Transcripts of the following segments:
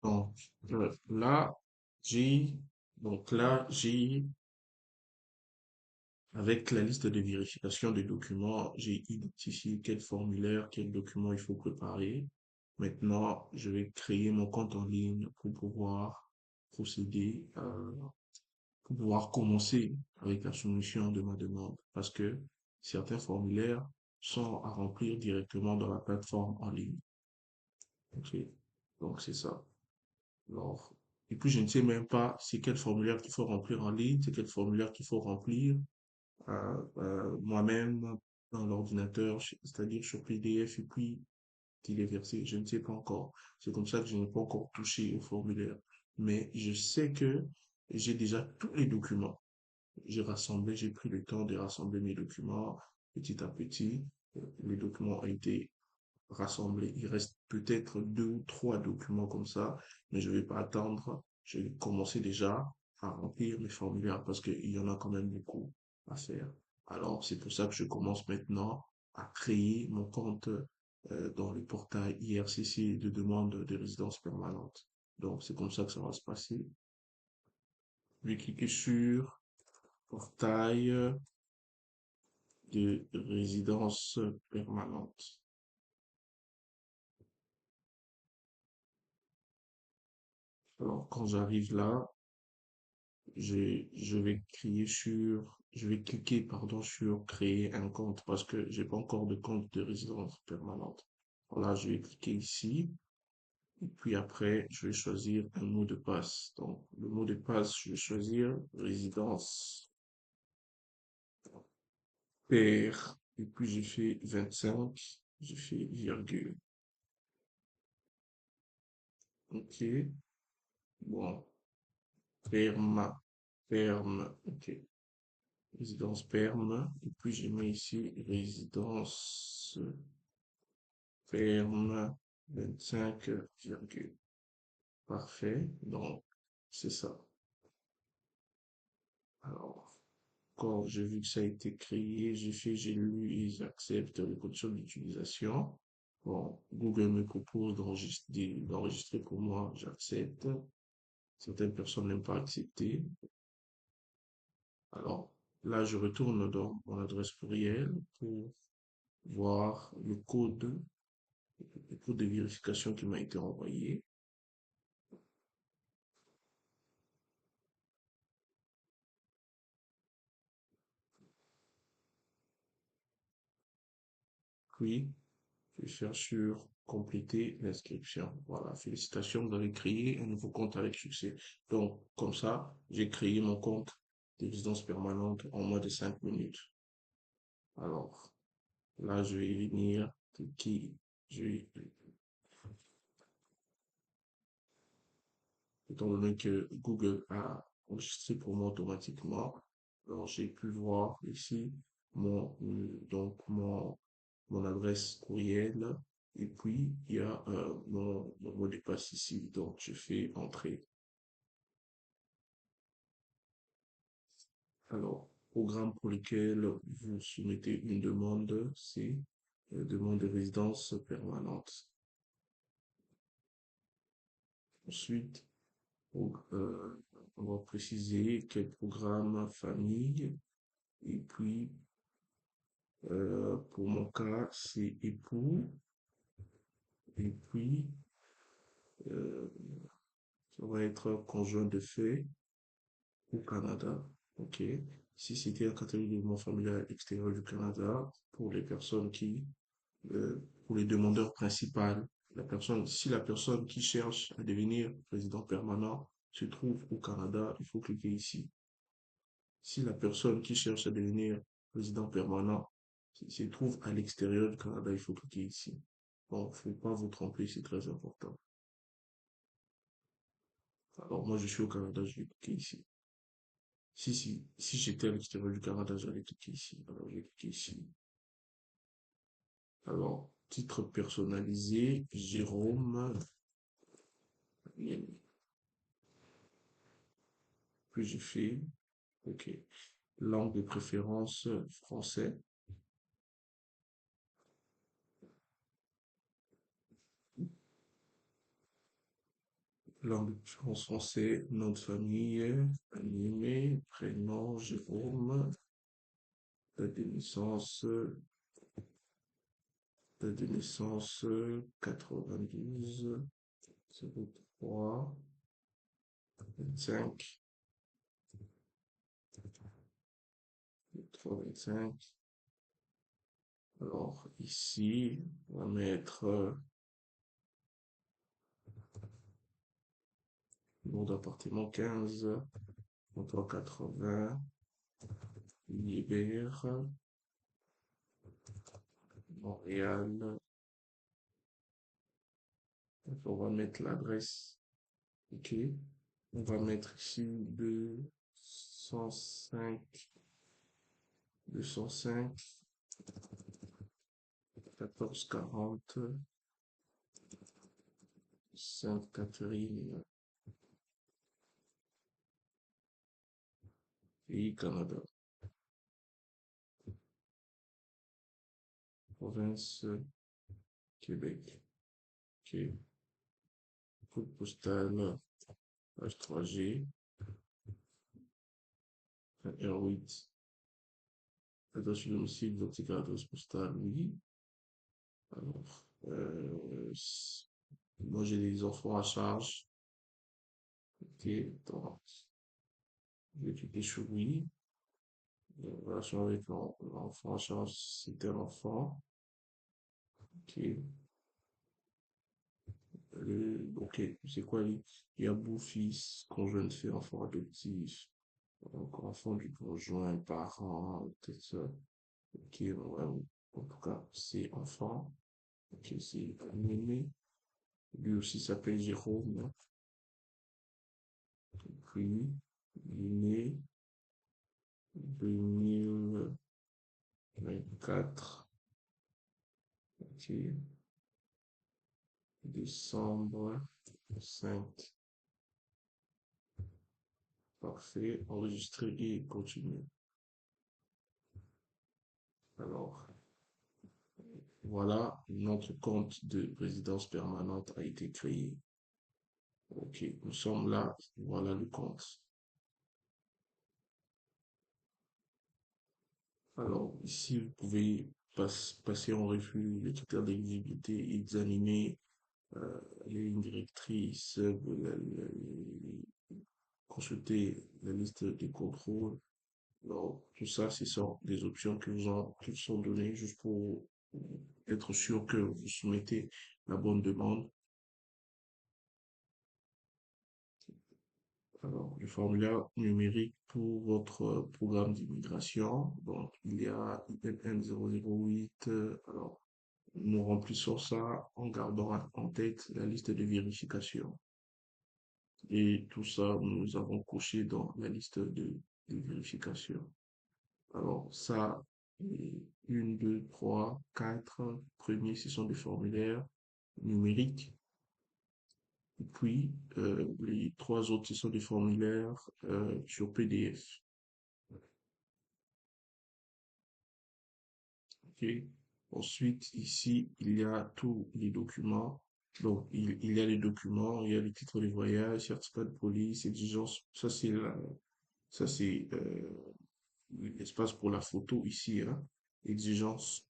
Donc, là, j'ai, j'ai, avec la liste de vérification des documents, j'ai identifié quel formulaire, quel document il faut préparer. Maintenant, je vais créer mon compte en ligne pour pouvoir procéder, pour pouvoir commencer avec la soumission de ma demande parce que certains formulaires sont à remplir directement dans la plateforme en ligne. Ok, donc c'est ça. Alors, et puis je ne sais même pas c'est quel formulaire qu'il faut remplir en ligne, c'est quel formulaire qu'il faut remplir moi-même dans l'ordinateur, c'est-à-dire sur PDF et puis téléversé. Je ne sais pas encore. C'est comme ça que je n'ai pas encore touché au formulaire. Mais je sais que j'ai déjà tous les documents. J'ai pris le temps de rassembler mes documents petit à petit. Les documents ont été rassemblés. Il reste peut-être deux ou trois documents comme ça, mais je vais pas attendre. Je vais commencer déjà à remplir mes formulaires parce qu'il y en a quand même beaucoup à faire. Alors, c'est pour ça que je commence maintenant à créer mon compte dans le portail IRCC de demande de résidence permanente. Donc, c'est comme ça que ça va se passer. Je vais cliquer sur portail de résidence permanente. Alors, quand j'arrive là, je vais cliquer, pardon, sur créer un compte parce que j'ai pas encore de compte de résidence permanente. Voilà, je vais cliquer ici. Et puis après, je vais choisir un mot de passe. Donc, le mot de passe, je vais choisir résidence pair. Et puis, j'ai fait 25. J'ai fait virgule. OK. Bon. Perma. Perme. OK. Résidence perme. Et puis, j'ai mis ici résidence perme 25 virgule. Parfait. Donc, c'est ça. Alors, quand j'ai vu que ça a été créé, j'ai lu et j'accepte les conditions d'utilisation. Bon, Google me propose d'enregistrer pour moi, j'accepte. Certaines personnes n'aiment pas accepter. Alors, là, je retourne dans mon adresse courriel pour voir le code de vérification qui m'a été envoyé. Puis, je vais faire sur compléter l'inscription. Voilà, félicitations, vous avez créé un nouveau compte avec succès. Donc, comme ça, j'ai créé mon compte de résidence permanente en moins de 5 minutes. Alors, là, je vais venir cliquer, je vais, étant donné que Google a enregistré pour moi automatiquement, alors j'ai pu voir ici mon adresse courriel et puis il y a mon mot de passe ici. Donc je fais entrer. Alors, programme pour lequel vous soumettez une demande, c'est demande de résidence permanente. Ensuite, on va préciser quel programme famille et puis pour mon cas, c'est époux et puis euh, ça va être conjoint de fait au Canada. OK. Si c'était un catégorie de mouvement familial extérieur du Canada, pour les personnes pour les demandeurs principaux, si la personne qui cherche à devenir résident permanent se trouve au Canada, il faut cliquer ici. Si la personne qui cherche à devenir résident permanent se trouve à l'extérieur du Canada, il faut cliquer ici. Bon, faut pas vous tromper, c'est très important. Alors, moi, je suis au Canada, je vais cliquer ici. Si j'étais à l'extérieur du Canada, j'allais cliquer ici. Alors, je vais cliquer ici. Alors, titre personnalisé, Jérôme. Puis j'ai fait, OK. Langue de préférence, français. Langue de préférence français, nom de famille, animé, prénom, Jérôme, date de naissance, date de naissance, 92, 03, 25, 25. Alors, ici, on va mettre nom d'appartement 15, 380, Libère, Montréal. Donc, on va mettre l'adresse. OK. On va mettre ici 205, 205, 1440, Sainte-Catherine, pays Canada, province Québec. OK. Code postal H3G, R8. Adresse du domicile, identique à l'adresse postale, oui. Alors, moi j'ai des enfants à charge. Ok, donc, je vais cliquer sur oui. Relation avec l'enfant à charge, c'était un enfant. Ok, ok, c'est quoi il y a beau-fils, conjoint de fait, enfant adoptif, donc enfant du conjoint, parent, peut-être ça. Ok, ouais, en tout cas, c'est enfant. Ok, c'est aîné. Lui aussi s'appelle Jérôme. Puis, il est né 2024. Ok, décembre 5. Parfait. Enregistrer et continuer. Alors, voilà, notre compte de résidence permanente a été créé. Ok, nous sommes là. Voilà le compte. Alors, ici, vous pouvez passer en revue les critères d'éligibilité, examiner les lignes directrices, consulter la liste des contrôles. Alors, tout ça, ce sont des options qui vous sont données juste pour être sûr que vous soumettez la bonne demande. Alors, le formulaire numérique pour votre programme d'immigration. Donc, il y a INN 008. Alors, nous remplissons ça en gardant en tête la liste de vérification. Et tout ça, nous avons coché dans la liste de vérification. Alors, ça, une, deux, trois, quatre premiers, ce sont des formulaires numériques. Et puis, les trois autres, ce sont des formulaires sur PDF. Ok. Ensuite, ici, il y a tous les documents. Donc, il y a les documents, il y a les titres de voyage, certificat de police, exigence. Ça, c'est l'espace pour la photo ici, hein. Exigence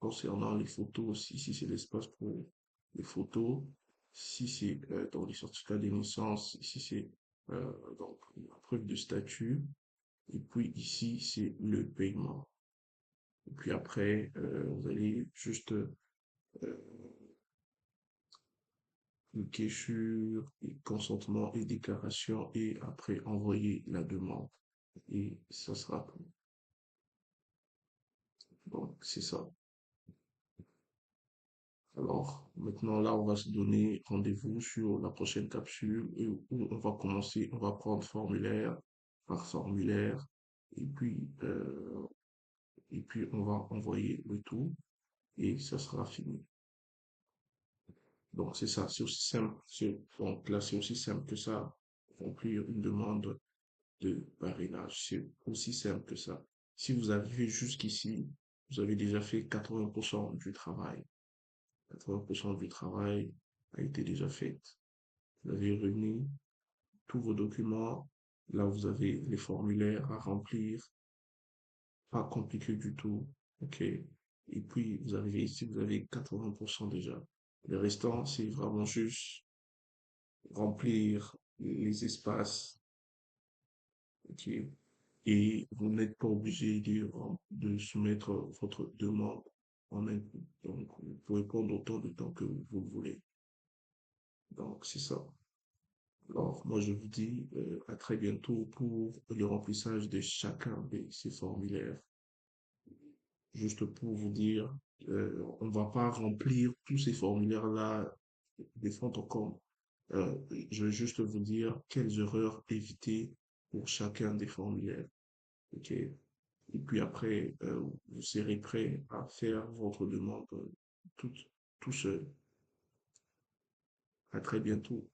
concernant les photos aussi, si c'est l'espace pour les photos, si c'est dans les certificats de naissance, ici c'est donc la preuve de statut, et puis ici c'est le paiement. Et puis après, vous allez juste cliquer sur consentement et déclaration et après envoyer la demande. Et ça sera tout. Donc c'est ça. Alors, maintenant, là, on va se donner rendez-vous sur la prochaine capsule où on va commencer, on va prendre formulaire par formulaire et puis on va envoyer le tout et ça sera fini. Donc, c'est ça, c'est aussi simple. Donc là, c'est aussi simple que ça, remplir une demande de parrainage. C'est aussi simple que ça. Si vous arrivez jusqu'ici, vous avez déjà fait 80% du travail. 80% du travail a été déjà fait. Vous avez réuni tous vos documents. Là, vous avez les formulaires à remplir. Pas compliqué du tout. OK. Et puis, vous arrivez ici, vous avez 80% déjà. Le restant, c'est vraiment juste remplir les espaces. OK. Et vous n'êtes pas obligé de soumettre votre demande en même temps. Donc, vous pouvez prendre autant de temps que vous le voulez. Donc, c'est ça. Alors, moi, je vous dis à très bientôt pour le remplissage de chacun de ces formulaires. Juste pour vous dire, on va pas remplir tous ces formulaires-là de fond en comble. Je vais juste vous dire quelles erreurs éviter pour chacun des formulaires. OK? Et puis après, vous serez prêt à faire votre demande tout, tout seul. À très bientôt.